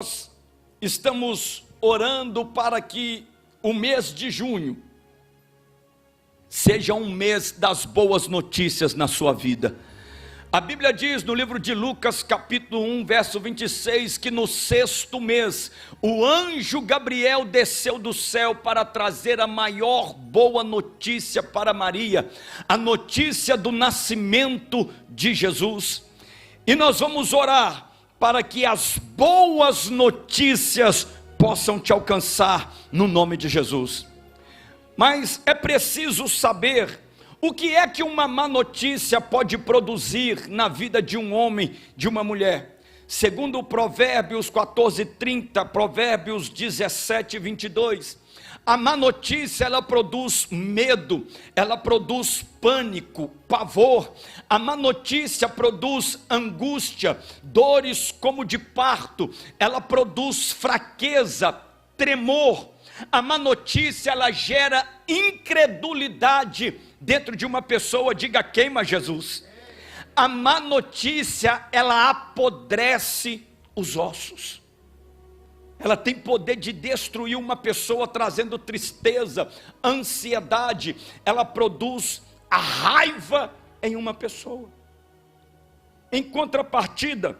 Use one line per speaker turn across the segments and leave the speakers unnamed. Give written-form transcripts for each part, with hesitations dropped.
Nós estamos orando para que o mês de junho seja um mês das boas notícias na sua vida. A Bíblia diz no livro de Lucas, capítulo 1, verso 26, que no sexto mês, o anjo Gabriel desceu do céu para trazer a maior boa notícia para Maria, a notícia do nascimento de Jesus. E nós vamos orar para que as boas notícias possam te alcançar no nome de Jesus. Mas é preciso saber o que é que uma má notícia pode produzir na vida de um homem, de uma mulher. Segundo Provérbios 14:30, Provérbios 17:22, a má notícia ela produz medo, ela produz pânico, pavor. A má notícia produz angústia, dores como de parto, ela produz fraqueza, tremor. A má notícia ela gera incredulidade dentro de uma pessoa. Diga: queima Jesus. A má notícia ela apodrece os ossos. Ela tem poder de destruir uma pessoa, trazendo tristeza, ansiedade. Ela produz a raiva em uma pessoa. Em contrapartida,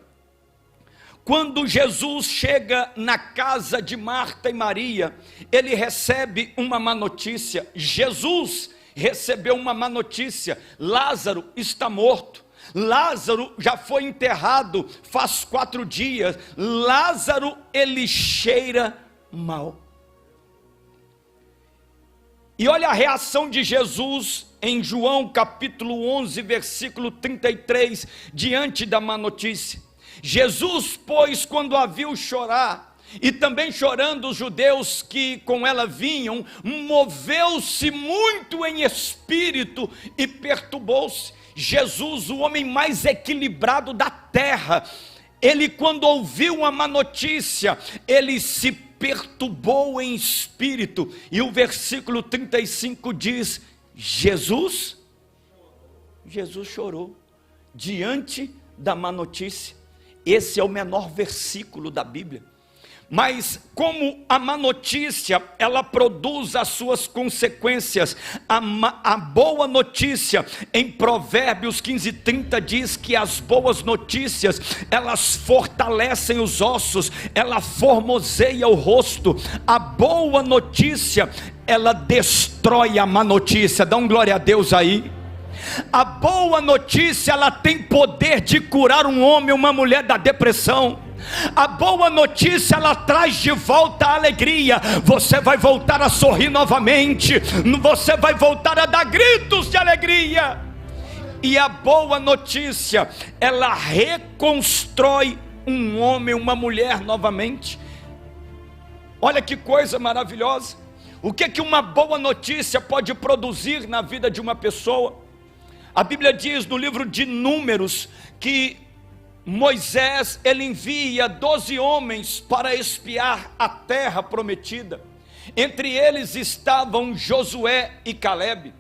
quando Jesus chega na casa de Marta e Maria, ele recebe uma má notícia. Jesus recebeu uma má notícia: Lázaro está morto. Lázaro já foi enterrado faz 4 dias. Lázaro, ele cheira mal. E olha a reação de Jesus em João capítulo 11, versículo 33, diante da má notícia. Jesus, pois, quando a viu chorar, e também chorando os judeus que com ela vinham, moveu-se muito em espírito e perturbou-se. Jesus, o homem mais equilibrado da terra, ele, quando ouviu a má notícia, ele se perturbou em espírito. E o versículo 35 diz: Jesus chorou diante da má notícia. Esse é o menor versículo da Bíblia. Mas como a má notícia, ela produz as suas consequências, a boa notícia, em Provérbios 15:30 diz que as boas notícias, elas fortalecem os ossos, ela formoseia o rosto. A boa notícia, ela destrói a má notícia. Dá um glória a Deus aí. A boa notícia, ela tem poder de curar um homem, uma mulher da depressão. A boa notícia, ela traz de volta a alegria. Você vai voltar a sorrir novamente. Você vai voltar a dar gritos de alegria. E a boa notícia, ela reconstrói um homem, uma mulher novamente. Olha que coisa maravilhosa. O que uma boa notícia pode produzir na vida de uma pessoa? A Bíblia diz no livro de Números que Moisés, ele envia 12 homens para espiar a terra prometida. Entre eles estavam Josué e Calebe.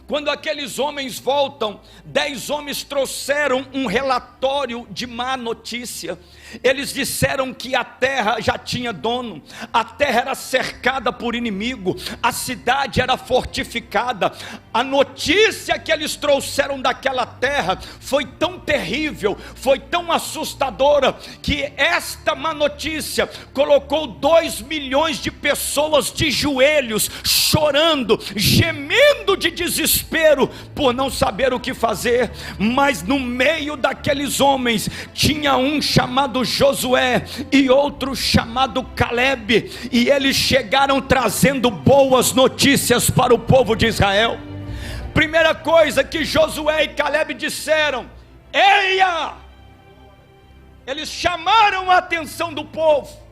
Quando aqueles homens voltam, 10 homens trouxeram um relatório de má notícia. Eles disseram que a terra já tinha dono, a terra era cercada por inimigo, a cidade era fortificada. A notícia que eles trouxeram daquela terra foi tão terrível, foi tão assustadora, que esta má notícia colocou 2 milhões de pessoas de joelhos, chorando, gemendo de desespero, por não saber o que fazer. Mas no meio daqueles homens, tinha um chamado Josué e outro chamado Calebe, e eles chegaram trazendo boas notícias para o povo de Israel. Primeira coisa que Josué e Calebe disseram: eia! Eles chamaram a atenção do povo.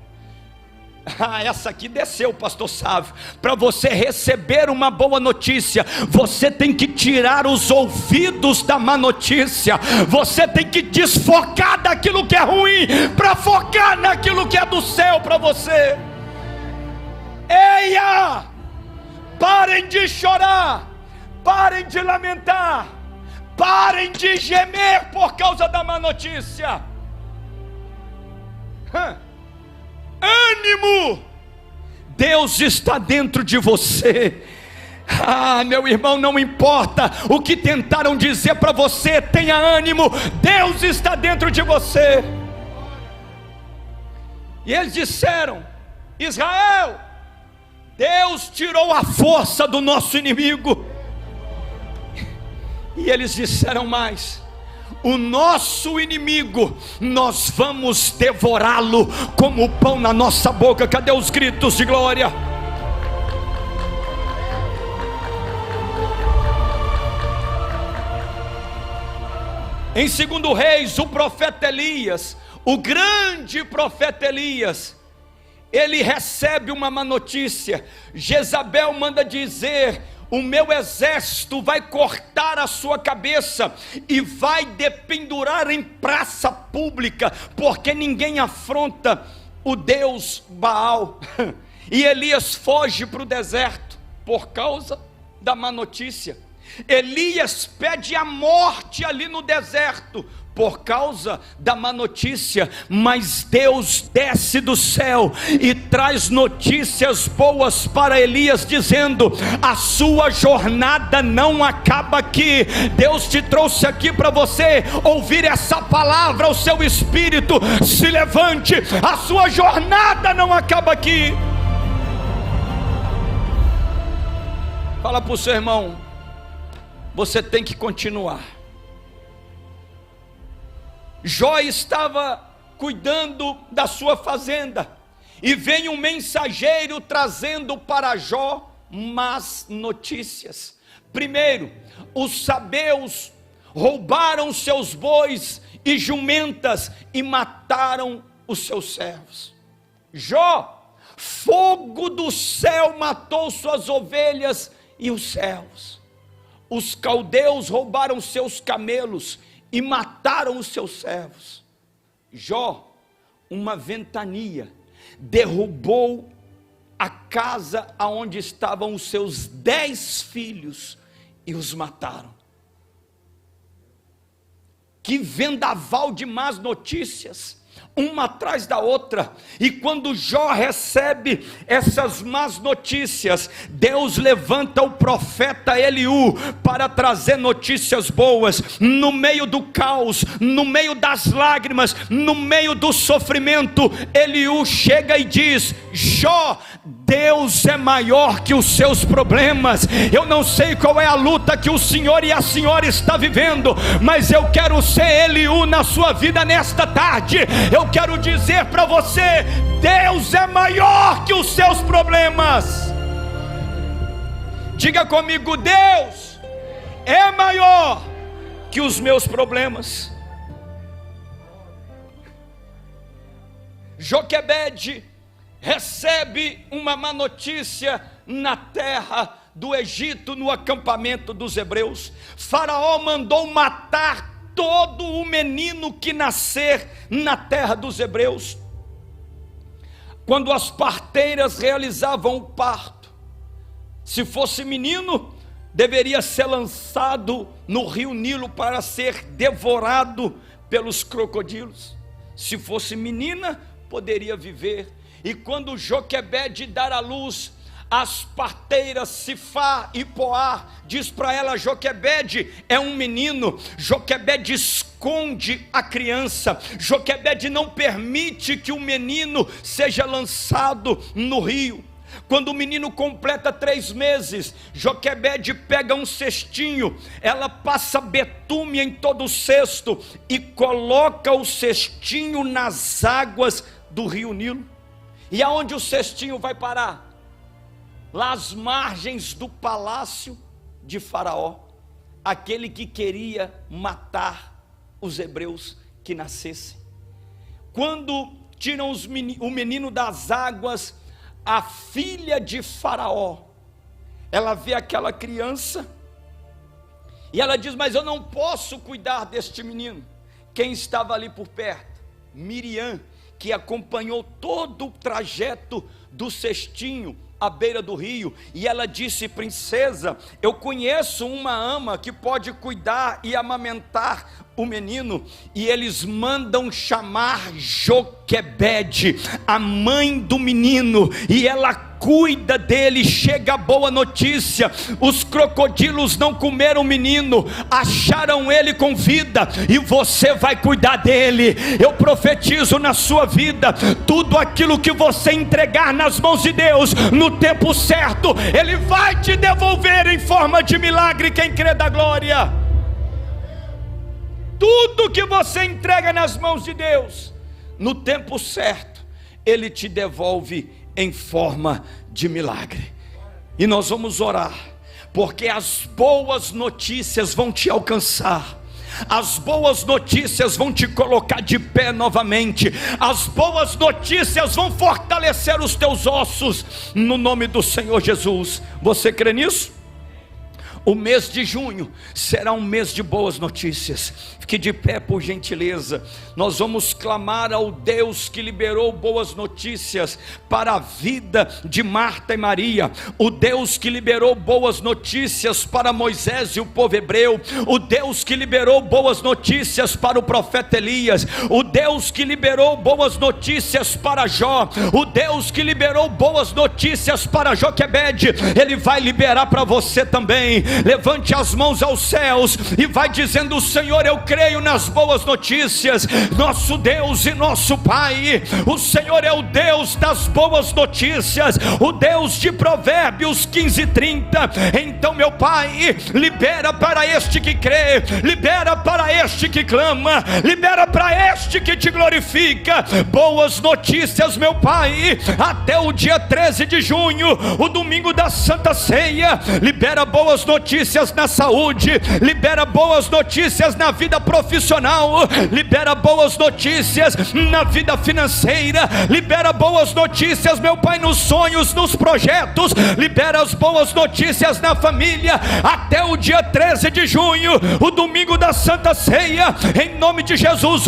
Essa aqui desceu, pastor Sávio. Para você receber uma boa notícia, você tem que tirar os ouvidos da má notícia. Você tem que desfocar daquilo que é ruim, para focar naquilo que é do céu para você. Eia! Parem de chorar, parem de lamentar, parem de gemer por causa da má notícia. ânimo, Deus está dentro de você. Meu irmão, não importa o que tentaram dizer para você, tenha ânimo, Deus está dentro de você. E eles disseram: Israel, Deus tirou a força do nosso inimigo. E eles disseram mais: o nosso inimigo, nós vamos devorá-lo como pão na nossa boca. Cadê os gritos de glória? Em 2 Reis, o profeta Elias, o grande profeta Elias, ele recebe uma má notícia. Jezabel manda dizer: o meu exército vai cortar a sua cabeça e vai dependurar em praça pública, porque ninguém afronta o Deus Baal. E Elias foge para o deserto por causa da má notícia. Elias pede a morte ali no deserto por causa da má notícia, mas Deus desce do céu e traz notícias boas para Elias, dizendo: a sua jornada não acaba aqui. Deus te trouxe aqui para você ouvir essa palavra. O seu espírito se levante, a sua jornada não acaba aqui. Fala para o seu irmão: você tem que continuar. Jó estava cuidando da sua fazenda, e vem um mensageiro trazendo para Jó más notícias. Primeiro, os sabeus roubaram seus bois e jumentas e mataram os seus servos. Jó, fogo do céu matou suas ovelhas e os servos. Os caldeus roubaram seus camelos e mataram os seus servos. Jó, uma ventania, derrubou a casa aonde estavam os seus 10 filhos e os mataram. Que vendaval de más notícias, uma atrás da outra. E quando Jó recebe essas más notícias, Deus levanta o profeta Eliú para trazer notícias boas. No meio do caos, no meio das lágrimas, no meio do sofrimento, Eliú chega e diz: Jó, Deus é maior que os seus problemas. Eu não sei qual é a luta que o senhor e a senhora está vivendo, mas eu quero ser Eliú na sua vida nesta tarde. Eu quero dizer para você: Deus é maior que os seus problemas. Diga comigo: Deus é maior que os meus problemas. Joquebede recebe uma má notícia na terra do Egito, no acampamento dos hebreus. Faraó mandou matar todo o menino que nascer na terra dos hebreus. Quando as parteiras realizavam o parto, se fosse menino, deveria ser lançado no rio Nilo para ser devorado pelos crocodilos. Se fosse menina, poderia viver. E quando Joquebede dar à luz, as parteiras Sifá e Poá diz para ela: Joquebede é um menino. Joquebede esconde a criança. Joquebede não permite que o menino seja lançado no rio. Quando o menino completa 3 meses, Joquebede pega um cestinho, ela passa betume em todo o cesto e coloca o cestinho nas águas do rio Nilo. E aonde o cestinho vai parar? Lá às margens do palácio de Faraó, aquele que queria matar os hebreus que nascessem. Quando tiram o menino das águas, a filha de Faraó, ela vê aquela criança e ela diz: mas eu não posso cuidar deste menino. Quem estava ali por perto? Miriam, que acompanhou todo o trajeto do cestinho à beira do rio, e ela disse: princesa, eu conheço uma ama que pode cuidar e amamentar o menino, e eles mandam chamar Joquebede, a mãe do menino, e ela cuida dele. Chega a boa notícia: os crocodilos não comeram o menino, acharam ele com vida, e você vai cuidar dele. Eu profetizo na sua vida: tudo aquilo que você entregar nas mãos de Deus, no tempo certo, Ele vai te devolver em forma de milagre. Quem crê dá glória. Tudo que você entrega nas mãos de Deus, no tempo certo, Ele te devolve em forma de milagre. E nós vamos orar, porque as boas notícias vão te alcançar. As boas notícias vão te colocar de pé novamente. As boas notícias vão fortalecer os teus ossos, no nome do Senhor Jesus. Você crê nisso? O mês de junho será um mês de boas notícias. Fique de pé, por gentileza. Nós vamos clamar ao Deus que liberou boas notícias para a vida de Marta e Maria, o Deus que liberou boas notícias para Moisés e o povo hebreu, o Deus que liberou boas notícias para o profeta Elias, o Deus que liberou boas notícias para Jó, o Deus que liberou boas notícias para Joquebede. Ele vai liberar para você também. Levante as mãos aos céus e vai dizendo: Senhor, eu creio nas boas notícias. Nosso Deus e nosso Pai, o Senhor é o Deus das boas notícias, o Deus de Provérbios 15:30. Então, meu Pai, libera para este que crê, libera para este que clama, libera para este que te glorifica. Boas notícias, meu Pai, até o dia 13 de junho, o domingo da Santa Ceia. Libera boas notícias na saúde, libera boas notícias na vida profissional, libera boas notícias na vida financeira, libera boas notícias, meu Pai, nos sonhos, nos projetos, libera as boas notícias na família, até o dia 13 de junho, o domingo da Santa Ceia, em nome de Jesus.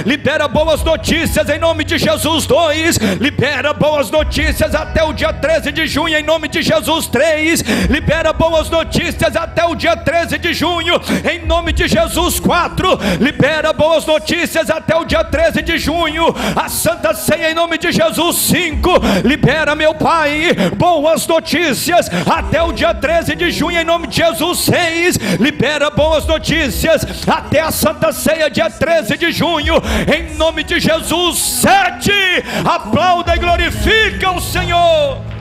Libera boas notícias em nome de Jesus. 2, libera boas notícias até o dia 13 de junho, em nome de Jesus. 3, libera boas notícias até o dia 13 de junho, em nome de Jesus. 4, libera boas notícias até o dia 13 de junho, a Santa Ceia, em nome de Jesus. 5, libera, meu Pai, boas notícias até o dia 13 de junho, em nome de Jesus. 6, libera boas notícias até a Santa Ceia, dia 13 de junho, em nome de Jesus. 7, aplauda e glorifica o Senhor.